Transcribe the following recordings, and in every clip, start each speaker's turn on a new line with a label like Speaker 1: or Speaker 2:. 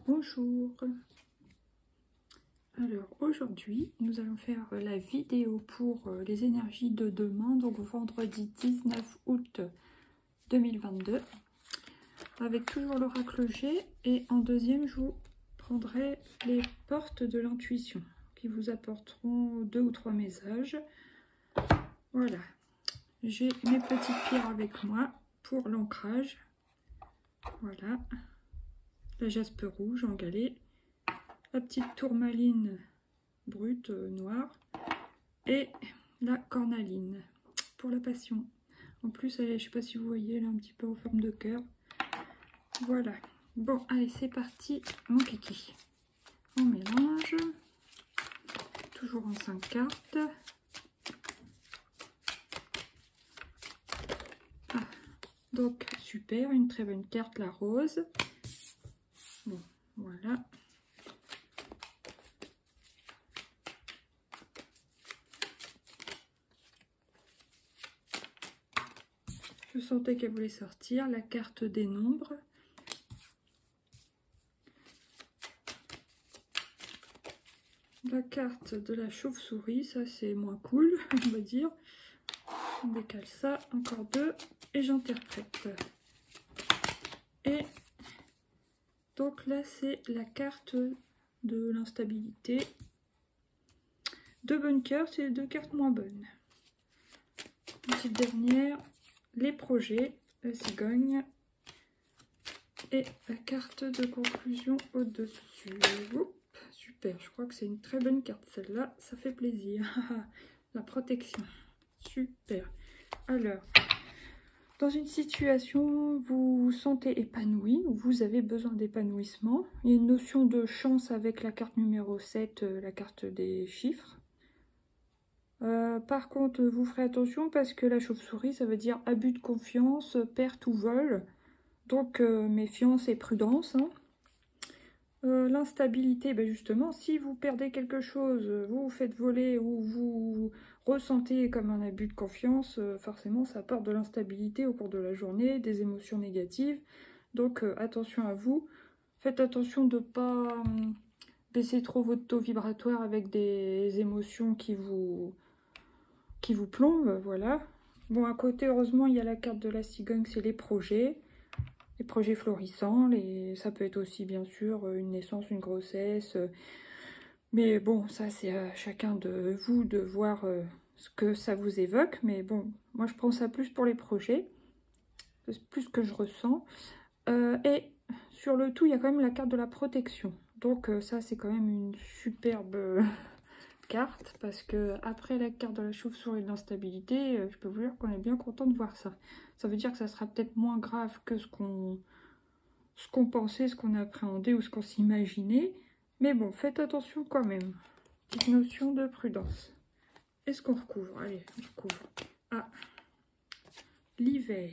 Speaker 1: Bonjour. Alors aujourd'hui nous allons faire la vidéo pour les énergies de demain, donc vendredi 19 août 2022, avec toujours l'oracle G, et en deuxième je vous prendrai les portes de l'intuition qui vous apporteront 2 ou 3 messages. Voilà, j'ai mes petites pierres avec moi pour l'ancrage. Voilà, la jaspe rouge en galet, la petite tourmaline brute noire et la cornaline pour la passion. En plus, elle est, je sais pas si vous voyez, elle est un petit peu en forme de cœur. Voilà. Bon, allez, c'est parti, mon kiki. On mélange. Toujours en 5 cartes. Ah, donc, super, une très bonne carte, la rose. Bon, voilà. Je sentais qu'elle voulait sortir. La carte des nombres. La carte de la chauve-souris, ça c'est moins cool, on va dire. On décale ça, encore 2, et j'interprète. Et donc là c'est la carte de l'instabilité. 2 bonnes cartes et 2 cartes moins bonnes. Une petite dernière, les projets, la cigogne. Et la carte de conclusion au-dessus. Super, je crois que c'est une très bonne carte celle-là, ça fait plaisir. La protection, super. Alors, dans une situation, vous vous sentez épanoui, ou vous avez besoin d'épanouissement. Il y a une notion de chance avec la carte numéro 7, la carte des chiffres. Par contre, vous ferez attention parce que la chauve-souris, ça veut dire abus de confiance, perte ou vol. Donc, méfiance et prudence. Hein. L'instabilité, ben justement, si vous perdez quelque chose, vous vous faites voler ou vous ressentez comme un abus de confiance, forcément ça apporte de l'instabilité au cours de la journée, des émotions négatives. Donc attention à vous, faites attention de ne pas baisser trop votre taux vibratoire avec des émotions qui vous plombent, voilà. Bon, à côté, heureusement, il y a la carte de la cigogne, c'est les projets florissants, ça peut être aussi bien sûr une naissance, une grossesse, mais bon, ça c'est à chacun de vous de voir ce que ça vous évoque, mais bon, moi je prends ça plus pour les projets, plus ce que je ressens, et sur le tout il y a quand même la carte de la protection, donc ça c'est quand même une superbe carte, parce que après la carte de la chauve-souris de l'instabilité, je peux vous dire qu'on est bien content de voir ça. Ça veut dire que ça sera peut-être moins grave que ce qu'on pensait, ce qu'on appréhendait ou ce qu'on s'imaginait. Mais bon, faites attention quand même. Petite notion de prudence. Est-ce qu'on recouvre? Allez, on recouvre. Ah, l'hiver.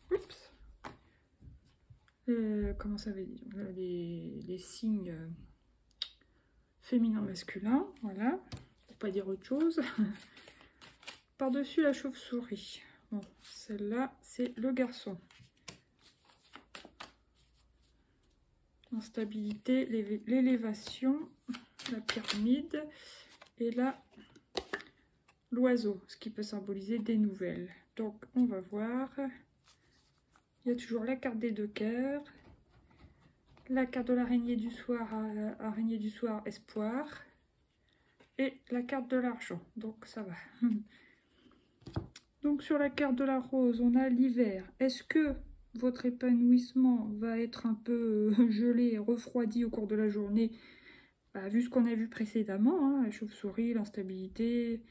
Speaker 1: Oups. Comment ça veut dire? Les signes féminins, masculins. Voilà. Pour pas dire autre chose. Par-dessus la chauve-souris. Bon, celle-là, c'est le garçon. L'instabilité, l'élévation, la pyramide, et là, l'oiseau, ce qui peut symboliser des nouvelles. Donc, on va voir. Il y a toujours la carte des 2 cœurs, la carte de l'araignée du soir, araignée du soir, espoir, et la carte de l'argent. Donc, ça va. Donc, sur la carte de la rose, on a l'hiver. Est-ce que votre épanouissement va être un peu gelé et refroidi au cours de la journée? Bah, vu ce qu'on a vu précédemment, hein, la chauve-souris, l'instabilité,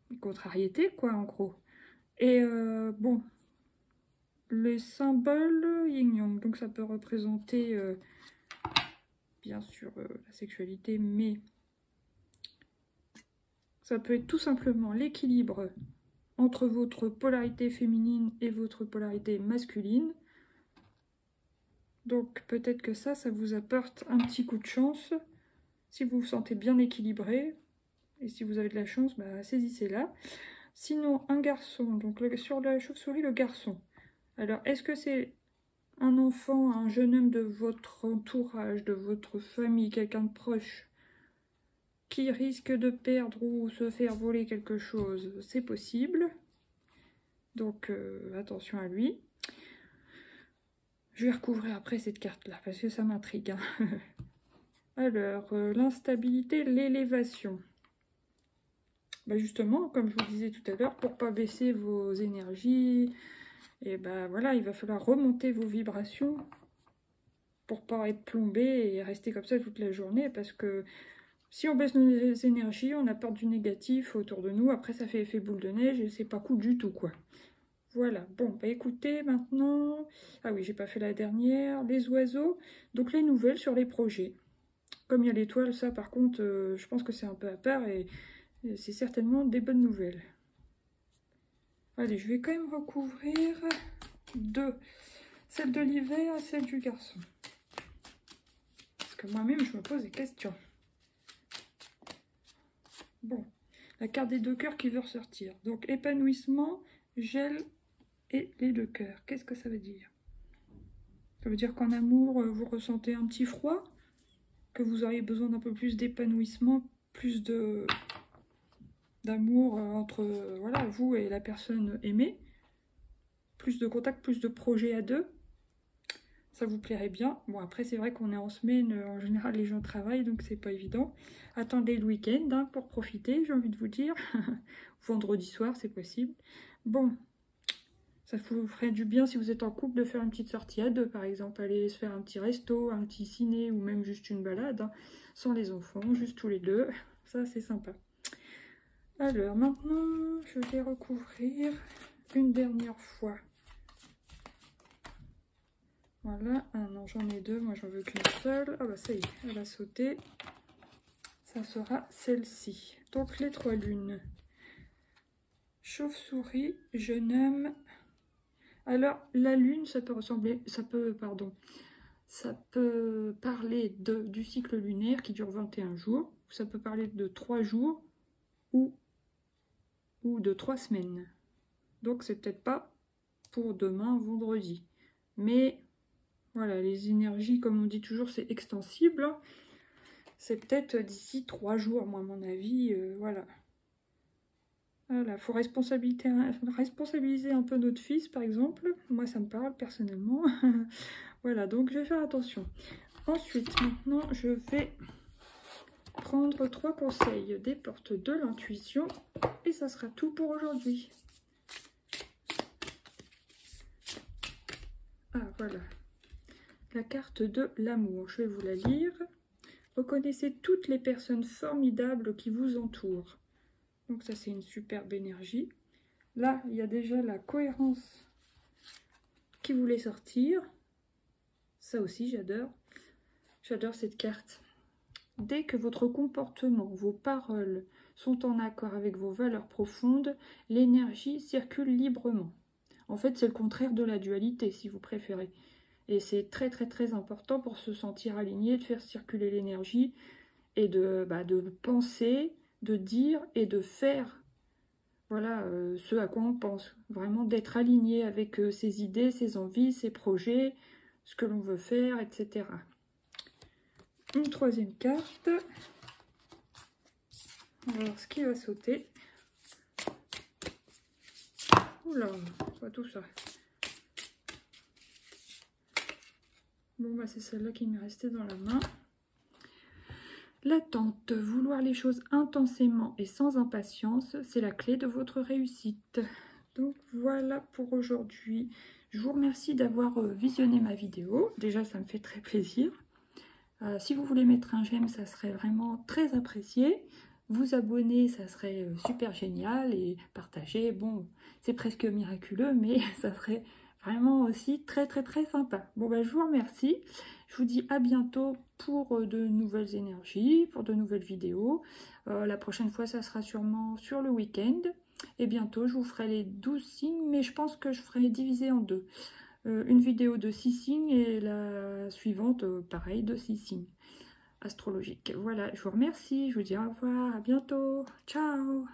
Speaker 1: les contrariétés, quoi, en gros. Et bon, les symboles yin-yang, donc ça peut représenter, bien sûr, la sexualité, mais ça peut être tout simplement l'équilibre entre votre polarité féminine et votre polarité masculine. Donc peut-être que ça vous apporte un petit coup de chance. Si vous vous sentez bien équilibré, et si vous avez de la chance, bah, saisissez-la. Sinon, un garçon, donc sur la chauve-souris, le garçon. Alors, est-ce que c'est un enfant, un jeune homme de votre entourage, de votre famille, quelqu'un de proche, qui risque de perdre ou se faire voler quelque chose? C'est possible. Donc, attention à lui. Je vais recouvrir après cette carte-là, parce que ça m'intrigue. Hein. Alors, l'instabilité, l'élévation. Bah justement, comme je vous disais tout à l'heure, pour pas baisser vos énergies, et ben voilà, il va falloir remonter vos vibrations pour pas être plombé et rester comme ça toute la journée, parce que si on baisse nos énergies, on apporte du négatif autour de nous, après ça fait effet boule de neige et c'est pas cool du tout, quoi. Voilà, bon, bah écoutez, maintenant... Ah oui, j'ai pas fait la dernière, les oiseaux, donc les nouvelles sur les projets. Comme il y a l'étoile, ça par contre, je pense que c'est un peu à part et c'est certainement des bonnes nouvelles. Allez, je vais quand même recouvrir deux. Celle de l'hiver et celle du garçon. Parce que moi-même, je me pose des questions. Bon, la carte des 2 cœurs qui veut ressortir. Donc, épanouissement, gel et les 2 cœurs. Qu'est-ce que ça veut dire? Ça veut dire qu'en amour, vous ressentez un petit froid? Que vous auriez besoin d'un peu plus d'épanouissement, plus d'amour entre voilà, vous et la personne aimée? Plus de contact, plus de projets à deux? Ça vous plairait bien. Bon, après, c'est vrai qu'on est en semaine, en général, les gens travaillent, donc c'est pas évident. Attendez le week-end hein, pour profiter, j'ai envie de vous dire. Vendredi soir, c'est possible. Bon, ça vous ferait du bien si vous êtes en couple de faire une petite sortie à deux, par exemple. Aller se faire un petit resto, un petit ciné, ou même juste une balade, hein, sans les enfants, juste tous les deux. Ça, c'est sympa. Alors, maintenant, je vais recouvrir une dernière fois. Voilà, ah non, j'en ai deux, moi j'en veux qu'une seule. Ah bah ça y est, elle a sauté. Ça sera celle-ci. Donc les 3 lunes. Chauve-souris, jeune homme. Alors la lune, ça peut ressembler, ça peut parler du cycle lunaire qui dure 21 jours. Ça peut parler de 3 jours ou de 3 semaines. Donc c'est peut-être pas pour demain, vendredi. Mais voilà, les énergies, comme on dit toujours, c'est extensible. C'est peut-être d'ici 3 jours, moi, à mon avis. Voilà. Voilà, faut responsabiliser un peu notre fils, par exemple. Moi, ça me parle personnellement. Voilà, donc je vais faire attention. Ensuite, maintenant, je vais prendre 3 conseils des portes de l'intuition. Et ça sera tout pour aujourd'hui. Ah, voilà. La carte de l'amour, je vais vous la lire. Reconnaissez toutes les personnes formidables qui vous entourent. Donc ça, c'est une superbe énergie. Là, il y a déjà la cohérence qui voulait sortir. Ça aussi, j'adore. J'adore cette carte. Dès que votre comportement, vos paroles sont en accord avec vos valeurs profondes, l'énergie circule librement. En fait, c'est le contraire de la dualité, si vous préférez. Et c'est très très très important pour se sentir aligné, de faire circuler l'énergie et de penser, de dire et de faire. Voilà ce à quoi on pense. Vraiment d'être aligné avec ses idées, ses envies, ses projets, ce que l'on veut faire, etc. Une 3e carte. Alors, ce qui va sauter. Oula, pas tout ça. Bon, bah c'est celle-là qui m'est restée dans la main. L'attente, vouloir les choses intensément et sans impatience, c'est la clé de votre réussite. Donc voilà pour aujourd'hui. Je vous remercie d'avoir visionné ma vidéo. Déjà, ça me fait très plaisir. Si vous voulez mettre un j'aime, ça serait vraiment très apprécié. Vous abonner, ça serait super génial. Et partager, bon, c'est presque miraculeux, mais ça serait vraiment aussi très très très sympa. Bon, bah, je vous remercie. Je vous dis à bientôt pour de nouvelles énergies, pour de nouvelles vidéos. La prochaine fois, ça sera sûrement sur le week-end. Et bientôt, je vous ferai les 12 signes, mais je pense que je ferai diviser en 2. Une vidéo de 6 signes et la suivante, pareil, de 6 signes astrologiques. Voilà, je vous remercie, je vous dis au revoir, à bientôt, ciao!